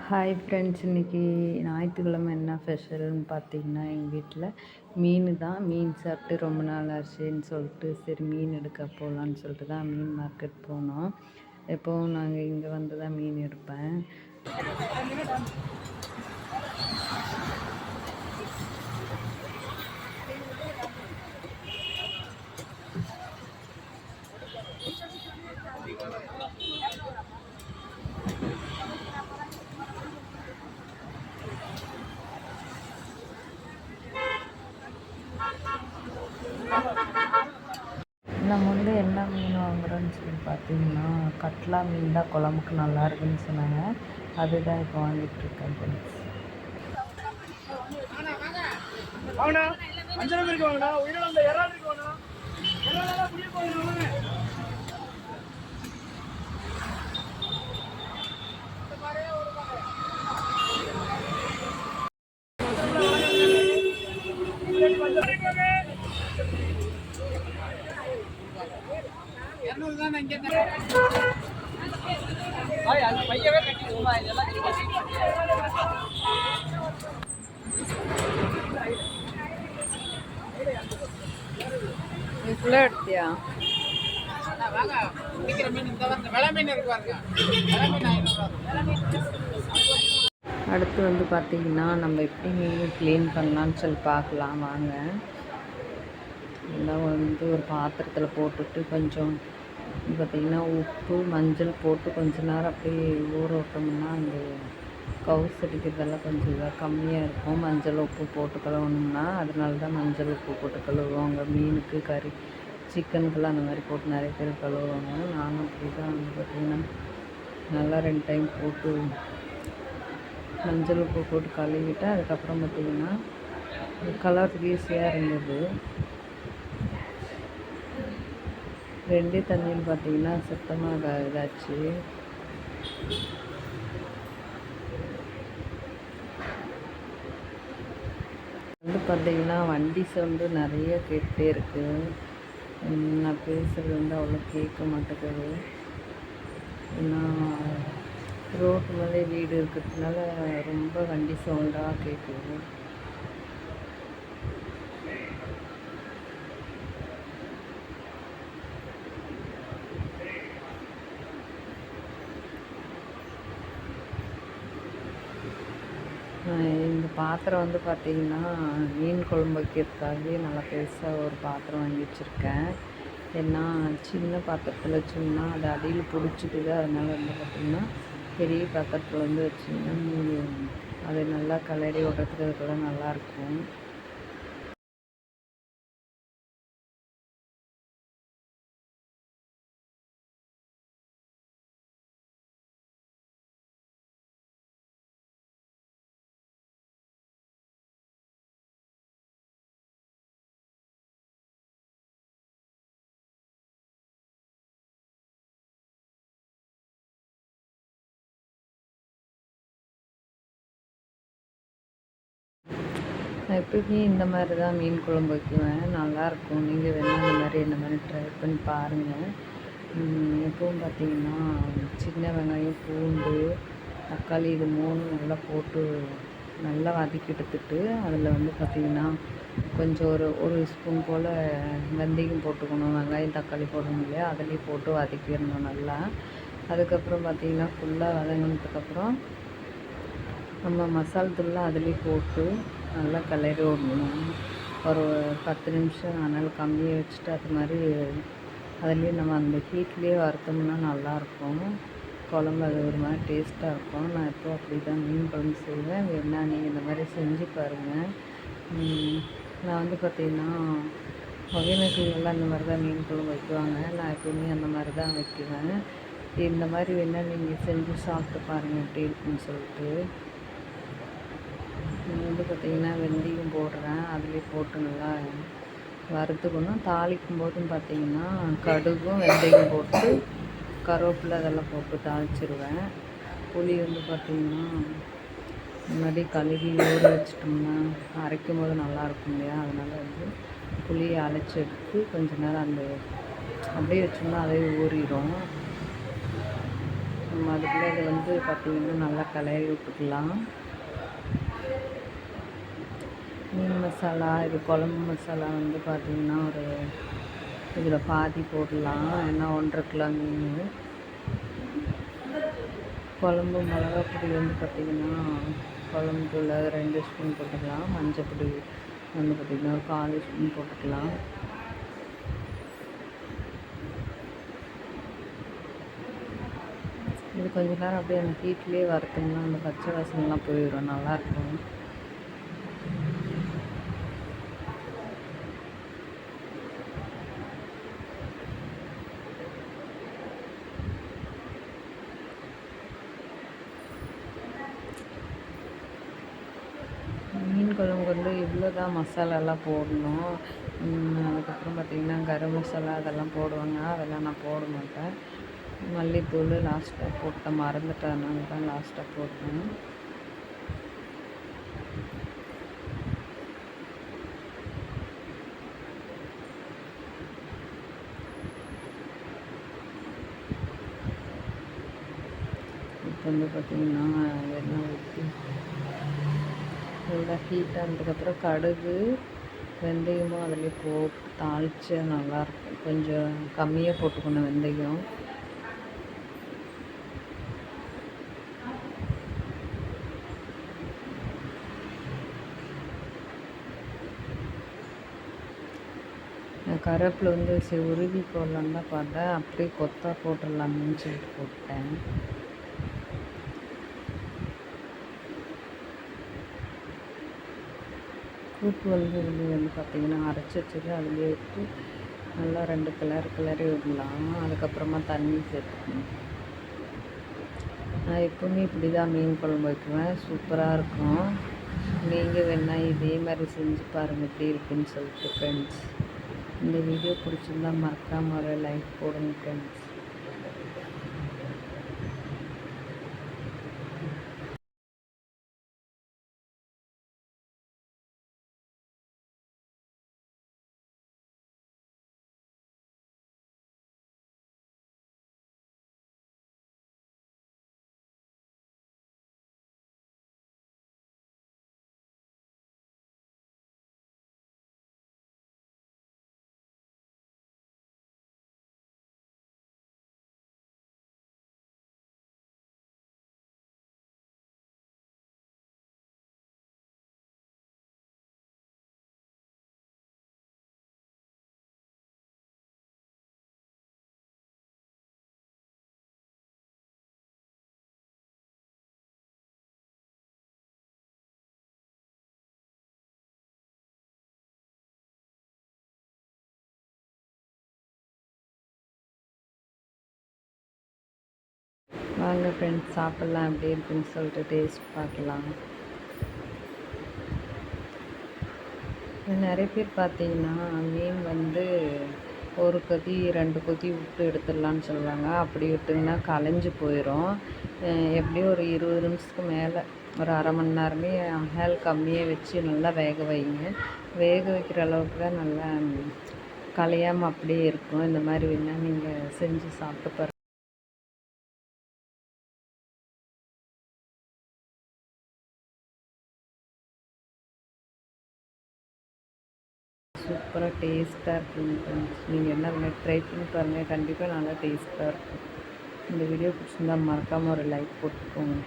Hi friends, இன்றைக்கி ஞாயிற்றுக்கிழமை என்ன ஸ்பெஷல்னு பார்த்தீங்கன்னா, எங்கள் வீட்டில் மீன் தான். மீன் சாப்பிட்டு ரொம்ப நாள் ஆச்சுன்னு சொல்லிட்டு சரி மீன் எடுக்க போகலான்னு சொல்லிட்டு தான் மீன் மார்க்கெட் போனோம். எப்போவும் நாங்கள் இங்கே வந்து தான் மீன் எடுப்பேன். நம்ம வந்து என்ன மீன் வாங்குகிறோன்னு சொல்லி பார்த்தீங்கன்னா, கட்லா மீன் தான் குழம்புக்கு நல்லா இருக்குன்னு சொன்னாங்க. அதுதான் இப்போ வாங்கிட்டுருக்கேன் ஃப்ரெண்ட்ஸ். ஃபுல்லாக எடுத்தியா? அடுத்து வந்து பார்த்திங்கன்னா, நம்ம எப்படி மீன் க்ளீன் பண்ணலான்னு சொல்லி பார்க்கலாம் வாங்க. எல்லாம் வந்து ஒரு பாத்திரத்தில் போட்டுட்டு கொஞ்சம் பார்த்திங்கன்னா உப்பு மஞ்சள் போட்டு கொஞ்ச நேரம் அப்படியே ஊற விட்டோம்னா அந்த கவுஸ் அடிக்கிறதெல்லாம் கொஞ்சம் இதாக கம்மியாக இருக்கும். மஞ்சள் உப்பு போட்டு கழுவணும்னா, அதனால தான் மஞ்சள் உப்பு போட்டு கழுவுவாங்க. மீனுக்கு கறி சிக்கனுக்கெல்லாம் அந்த மாதிரி போட்டு நிறைய பேர் கழுவுவாங்க. நானும் அப்படி தான் வந்து பார்த்திங்கன்னா நல்லா 2 டைம் போட்டு மஞ்சள் உப்பு போட்டு கழுவிட்டேன். அதுக்கப்புறம் பார்த்திங்கன்னா கலருக்கு ஈஸியாக இருந்தது. 2 தண்ணியில் பார்த்திங்கன்னா சுத்தமாக இதாச்சு. வந்து பார்த்திங்கன்னா வண்டி சவுண்டு நிறைய கேட்டுகிட்டே இருக்குது. நான் பேசுகிறது வந்து அவ்வளோ கேட்க மாட்டேங்குது. ஏன்னா ரோட்டு மேலே வீடு இருக்கிறதுனால ரொம்ப வண்டி சவுண்டாக கேட்குது. இந்த பாத்திரம் வந்து பார்த்திங்கன்னா மீன் குழம்பு வைக்கிறதுக்காகவே நல்லா பெருசாக ஒரு பாத்திரம் வாங்கி வச்சுருக்கேன். ஏன்னா சின்ன பாத்திரத்தில் வச்சோம்னா அது அடியில் பிடிச்சிக்குது. அதனால் வந்து பார்த்திங்கன்னா பெரிய பாத்திரத்தில் வந்து வச்சிங்கன்னா அது நல்லா கலரி விடுறதுக்கு அதுக்கெல்லாம் நல்லாயிருக்கும். நான் எப்பயுமே இந்த மாதிரி தான் மீன் குழம்பு வைக்குவேன். நல்லாயிருக்கும். நீங்கள் வேணால் இந்த மாதிரி ட்ரை பண்ணி பாருங்கள். எப்பவும் பார்த்திங்கன்னா சின்ன வெங்காயம் பூண்டு தக்காளி இது 3 நல்லா போட்டு நல்லா வதக்கி எடுத்துட்டு அதில் வந்து பார்த்திங்கன்னா கொஞ்சம் ஒரு ஸ்பூன் போல் வெந்தயம் போட்டுக்கணும். வெங்காயம் தக்காளி போடணும் இல்லையா, அதிலே போட்டு வதக்கிடணும் நல்லா. அதுக்கப்புறம் பார்த்திங்கன்னா ஃபுல்லாக வதங்கினதுக்கப்புறம் நம்ம மசால் தூள்லாம் அதிலே போட்டு நல்லா கிளறி விடணும். ஒரு 10 நிமிஷம் ஆனாலும் கம்மியாக வச்சுட்டு அது மாதிரி அதுலேயே நம்ம அந்த ஹீட்லேயே வறுத்தோம்னா நல்லாயிருக்கும் குழம்பு. அது ஒரு மாதிரி டேஸ்ட்டாக இருக்கும். நான் இப்போ அப்படி தான் மீன் குழம்பு செய்வேன். வேணா நீங்கள் இந்த மாதிரி செஞ்சு பாருங்கள். நான் வந்து பார்த்திங்கன்னா ஒகேனக்கல்லாம் இந்த மாதிரி தான் மீன் குழம்பு வைக்குவாங்க. நான் எப்பவுமே அந்த மாதிரி தான் வைக்குவேன். இந்த மாதிரி வேணால் நீங்கள் செஞ்சு சாப்பிட்டு பாருங்கள் எப்படி இருக்குன்னு சொல்லிட்டு. வந்து பார்த்திங்கன்னா வெந்தயம் போடுறேன். அதிலே போட்டு நல்லா வறுத்துக்கணும். தாளிக்கும் போதும் பார்த்திங்கன்னா கடுகும் வெந்தயம் போட்டு கருவேப்பிலை அதெல்லாம் போட்டு தாளிச்சிடுவேன். புளி வந்து பார்த்திங்கன்னா முன்னாடி கழுவி ஊற வச்சிட்டோம்னா அரைக்கும் போது நல்லாயிருக்கும் இல்லையா, அதனால் வந்து புளியை அரைச்சி எடுத்து கொஞ்ச நேரம் அந்த அப்படியே வச்சோம்னா அதே ஊறிடும். நம்ம அதுக்குள்ளே இது வந்து பார்த்திங்கன்னா நல்லா கிளறி விட்டுக்கலாம். மீன் மசாலா, இது குழம்பு மசாலா வந்து பார்த்திங்கன்னா ஒரு இதில் பாதி போடலாம். ஏன்னா 1.5 கிலோ மீன். குழம்பு மிளகாப்பொடி வந்து பார்த்திங்கன்னா குழம்பு தூள் 2 ஸ்பூன் போட்டுக்கலாம். மஞ்சள் பொடி வந்து பார்த்திங்கன்னா ஒரு 4 ஸ்பூன் போட்டுக்கலாம். இது கொஞ்ச நேரம் அப்படியே அந்த ஹீட்லேயே வறுத்தோம்னா அந்த பச்சை வாசனைலாம் போயிடும், நல்லாயிருக்கும். மீன் குழம்புக்கு வந்து இவ்வளோ தான் மசாலாலாம் போடணும். அதுக்கப்புறம் பார்த்திங்கன்னா கரம் மசாலா அதெல்லாம் போடுவாங்க, அதெல்லாம் நான் போட மாட்டேன். மல்லித்தூள் லாஸ்ட்டாக போட்டேன், மறந்துட்டேன், தான் லாஸ்ட்டாக போட்டேன். இப்போ வந்து பார்த்திங்கன்னா எண்ணெய் ஊற்றி நல்லா ஹீட் ஆனதுக்கப்புறம் கடுகு வெந்தயமும் அதிலே போட்டு தாளித்து நல்லாயிருக்கும். கொஞ்சம் கம்மியாக போட்டுக்கணும் வெந்தயம். கருவேப்பிலை வந்து உருவி போடலான்னு தான் பார்த்தேன், அப்படியே கொத்தா போட்டுடலாமேன்னு சொல்லிட்டு போட்டேன். கூட்டு வந்து இதுலேயே வந்து பார்த்திங்கன்னா அரைச்சி வச்சுட்டு அதுலேயே விட்டு நல்லா 2 கிளறி விடலாம். அதுக்கப்புறமா தண்ணி சேர்த்துக்கணும். நான் எப்போவுமே இப்படி தான் மீன் குழம்பு வைக்குவேன், சூப்பராக இருக்கும். நீங்கள் வேணால் இதே மாதிரி செஞ்சு பாருங்கள் எப்படி இருக்குன்னு சொல்லிட்டு ஃப்ரெண்ட்ஸ். இந்த வீடியோ பிடிச்சிருந்தா மறக்காமல் ஒரு லைக் போடுங்க ஃப்ரெண்ட்ஸ். வாங்க ஃப்ரெண்ட்ஸ் சாப்பிட்லாம், எப்படி இருக்குன்னு சொல்லிட்டு டேஸ்ட் பார்க்கலாம். நிறைய பேர் பார்த்தீங்கன்னா மீன் வந்து ஒரு கொதி 2 கொதி விட்டு எடுத்துடலான்னு சொல்லுவாங்க. அப்படி விட்டிங்கன்னா கலைஞ்சி போயிடும். எப்படியும் ஒரு 20 நிமிஷத்துக்கு மேலே, ஒரு அரை மணி நேரமே ஆயில் கம்மியாக வச்சு நல்லா வேக வைங்க. வேக வைக்கிற அளவுக்கு தான் நல்லா கலையாமல் அப்படியே இருக்கும். இந்த மாதிரி வேணால் நீங்கள் செஞ்சு சாப்பிட்டு பாருங்கள். சூப்பராக டேஸ்ட்டாக இருக்குங்க ஃப்ரெண்ட்ஸ். நீங்கள் என்ன ட்ரை பண்ணி பாருங்கள், கண்டிப்பாக நல்லா டேஸ்ட்டாக இருக்கும். இந்த வீடியோ பிடிச்சிருந்தா மறக்காமல் ஒரு லைக் போட்டுக்கோங்க.